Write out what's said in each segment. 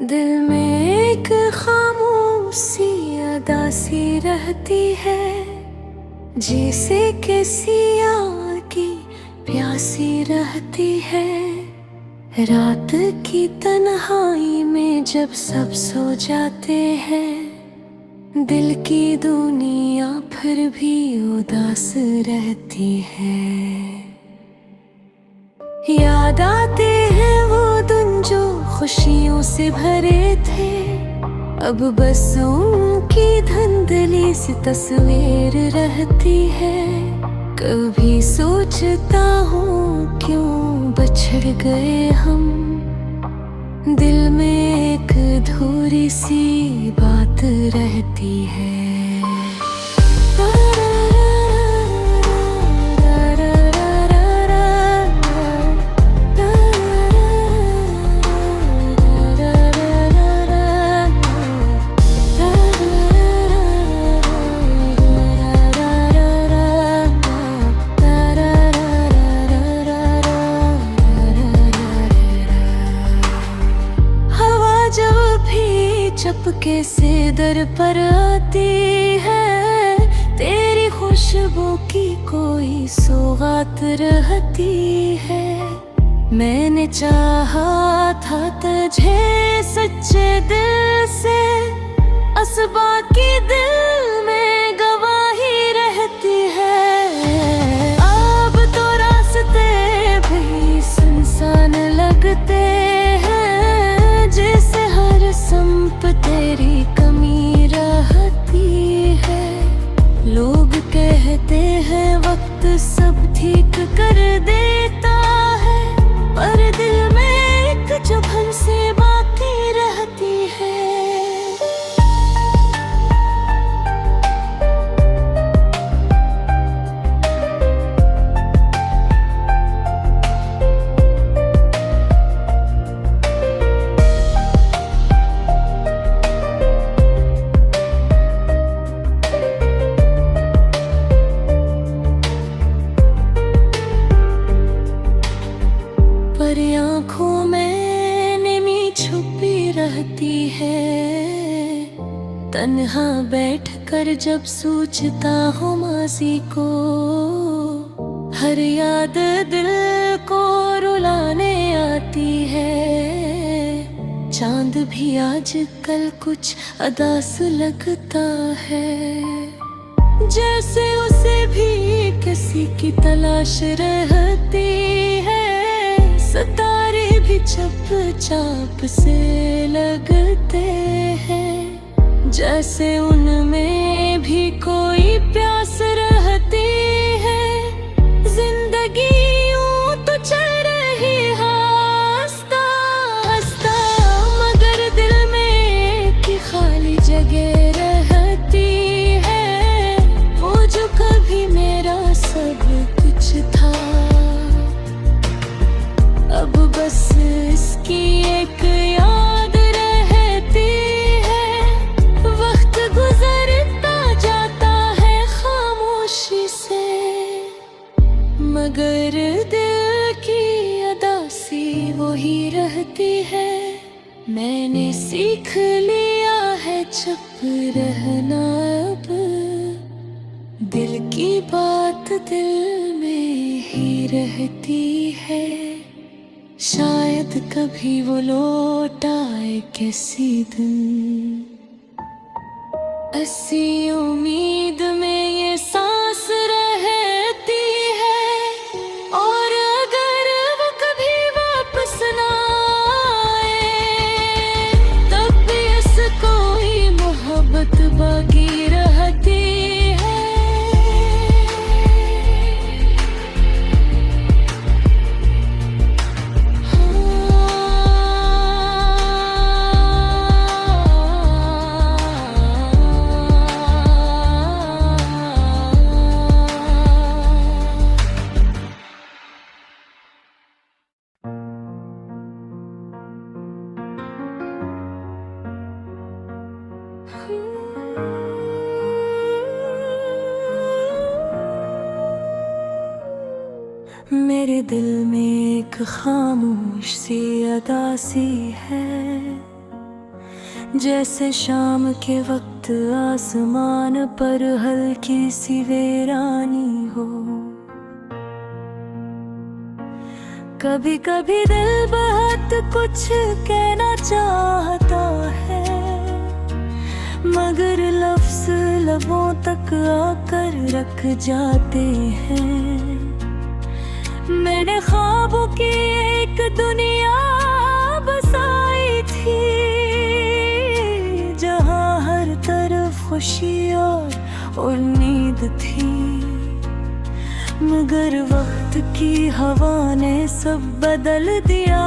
दिल में एक खामोशी अदा सी रहती है, जैसे किसी यार की प्यासी रहती है। रात की तन्हाई में जब सब सो जाते हैं, दिल की दुनिया फिर भी उदास रहती है। याद आते हैं वो दिन जो खुशियों से भरे थे, अब बस उनकी धुंधली सी तस्वीर रहती है। कभी सोचता हूँ क्यों बछड़ गए हम, दिल में एक अधूरी सी बात रहती है। चपके से दर पर आती है, तेरी खुशबू की कोई सौगात रहती है। मैंने चाहा था तुझे सच्चे दिल से, असबा की दिल में गवाही रहती है। अब तो रास्ते भी सुनसान लगते हैं, जैसे हर संप तेरी कमी रहती है। लोग कहते हैं वक्त सब ठीक कर देता है, पर दिल में एक चुभन से बाकी रहती है। पर आँखों में नमी छुपी रहती है, तन्हा बैठ कर जब सोचता हूँ माज़ी को। हर याद दिल को रुलाने आती है, चांद भी आजकल कुछ अदास लगता है, जैसे उसे भी किसी की तलाश रहती है। सितारे भी चुपचाप से लगते हैं, जैसे उनमें भी कोई प्यास रहती है। जिंदगी यूं तो चल रही हंसता हंसता, मगर दिल में की खाली जगह रहती है। वो जो कभी मेरा सब कुछ था, अब बस इसकी एक याद रहती है। वक्त गुजरता जाता है खामोशी से, मगर दिल की अदासी वही रहती है। मैंने सीख लिया है चुप रहना अब, दिल की बात दिल में ही रहती है। शायद कभी वो लौट आए किसी दिन, ऐसी उम्मीद में ये सांस रहती है। और अगर वो कभी वापस ना आए, तब भी इसको ही मोहब्बत बाकी रहती है। मेरे दिल में एक खामोश सी अदासी है, जैसे शाम के वक्त आसमान पर हल्की सी वीरानी हो। कभी कभी दिल बहुत कुछ कहना चाहता है, मगर लफ्ज़ लबों तक आकर रख जाते हैं। मैंने ख्वाबों की एक दुनिया बसाई थी, जहाँ हर तरफ खुशी और नींद थी। मगर वक्त की हवा ने सब बदल दिया,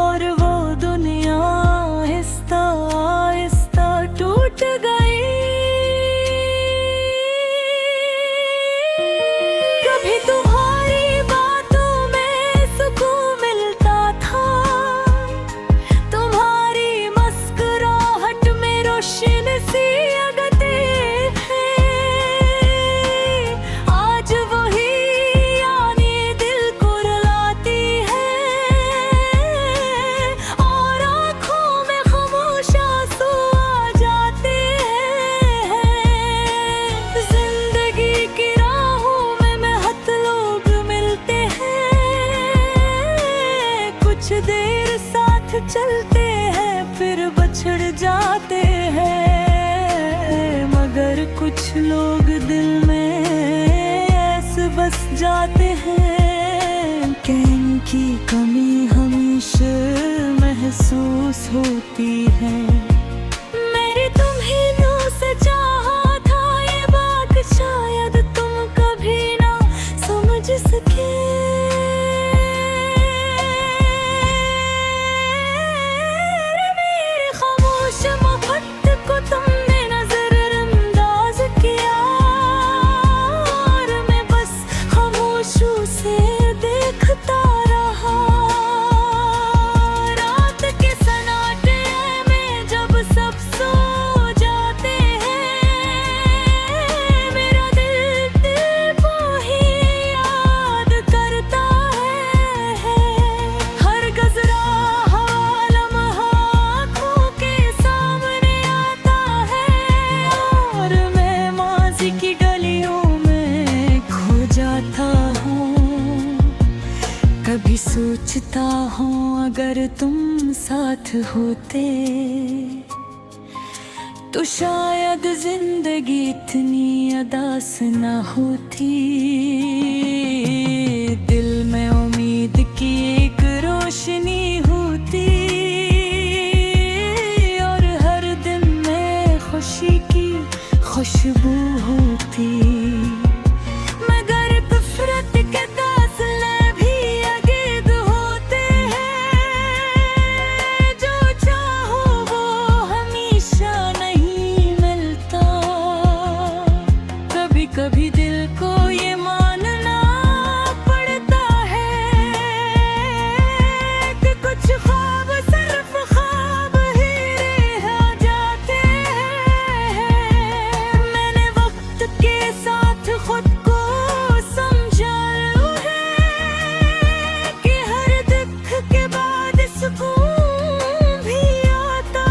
और वो दुनिया आहिस्ता आहिस्ता टूट गई। कभी तुम्हारी बातों में सुकून मिलता था, तुम्हारी मुस्कुराहट में रोशनी सी जगते हैं। आज वही यानी दिल को रुलाती है, और आँखों में खामोश आंसू आ जाते हैं। जिंदगी की राहों में महत लोग मिलते हैं, कुछ देर साथ चलते हैं फिर बिछड़ जाते हैं। मगर कुछ लोग दिल में ऐसे बस जाते हैं कि इनकी कमी हमेशा महसूस होती है। मेरी तुम्हीं से चाहा था, ये बात शायद तुम कभी ना समझ सके। मेरे खामोश मोहब्बत को तुमने नजरअंदाज किया, और मैं बस खामोशी से देखता रहा। रात के सन्नाटे में जब सब सो जाते हैं, मेरा दिल को ही याद करता है। हर गजरा हर लम्हा आँखों के सामने आता है, और मैं माज़ी की गलियों में खो जाता हूँ। कभी सोचता हूँ अगर तुम साथ होते तो शायद जिंदगी इतनी उदास न होती। दिल में उम्मीद की एक रोशनी होती, और हर दिन में खुशी की खुशबू होती। मगर नफरत के दासले भी अकीद होते हैं, जो चाहो वो हमेशा नहीं मिलता। कभी कभी दिल को ये मानना पड़ता है कि कुछ ख्वाब सिर्फ ख्वाब ही रह जाते हैं। मैंने वक्त के साथ खुद को समझा है कि हर दुख के बाद सुकून भी आता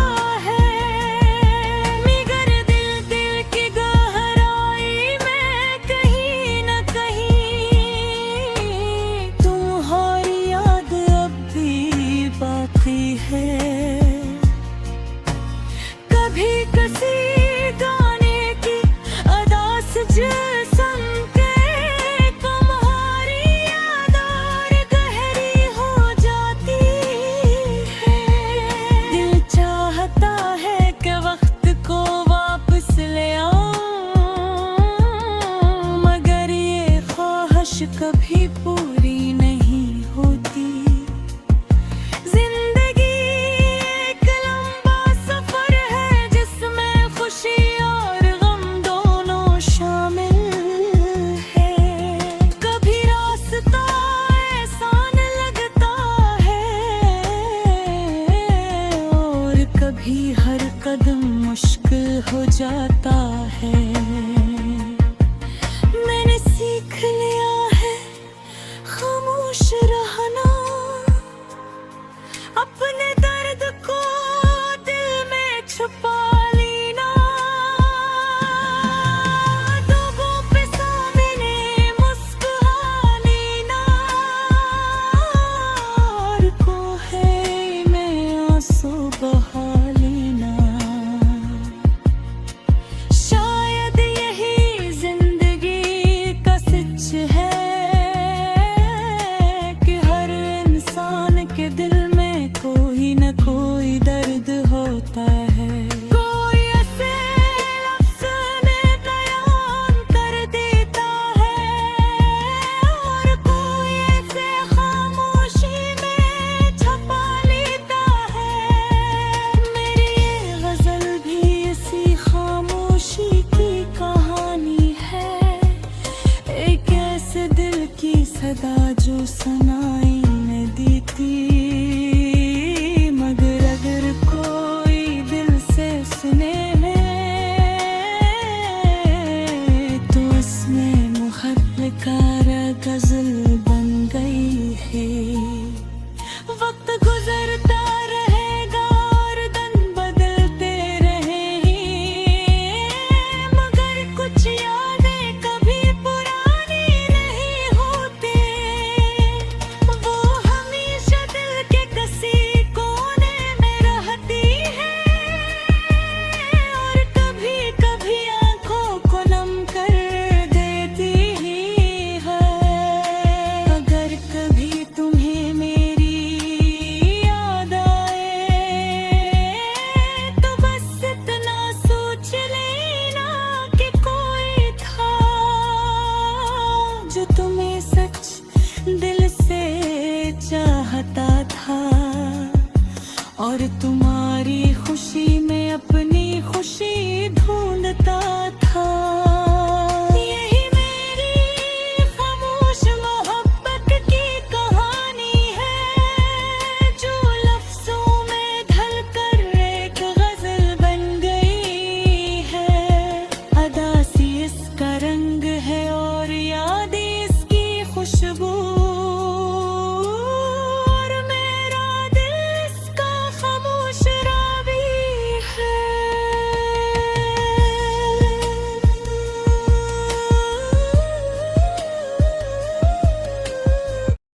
है। मगर दिल की गहराई में कहीं न कहीं तुम्हारी याद अब भी बाकी है। कभी किसी गाने की अदास जिस्म के तुम्हारी याद और गहरी हो जाती है। दिल चाहता है कि वक्त को वापस ले आऊं, मगर ये ख्वाहिश कभी पूरी नहीं होती। जिंदगी एक लंबा सफर है, जिसमें खुशी और गम दोनों शामिल है। कभी रास्ता आसान लगता है, और कभी हर कदम मुश्किल हो जाता है। मैंने सीख लिया है खामोश रहना, अपने दर्द छुपा लेना, लोगों पे सामने मुस्कुरा लेना, और को है मैं आंसू बहा लेना। शायद यही जिंदगी का सच है कि हर इंसान के दिल में कोई न कोई दर्द होता है। कोई ऐसे लफ्ज़ में बयान कर देता है, और कोई ऐसे खामोशी में छुपा लेता है। मेरी ये गज़ल भी इसी खामोशी की कहानी है, एक ऐसे दिल की सदा जो सुनाई न देती, मगर अगर कोई दिल से सुने तो उसमें मुहब्बत का गज़ल बन गई है। वक्त गुजरता रहेगा और दिन बदलते रहेंगे, मगर कुछ यादें कभी पुरानी नहीं होती। वो हमेशा दिल के किसी कोने में रहती है, और कभी कभी आंखों को नम कर देती ही है। अगर कभी तुम्हें मेरी याद आए तो बस इतना सोच लेना कि कोई था जो तुम्हें सच दिल से चाहता था, और तुम्हारी खुशी में अपनी खुशी ढूंढता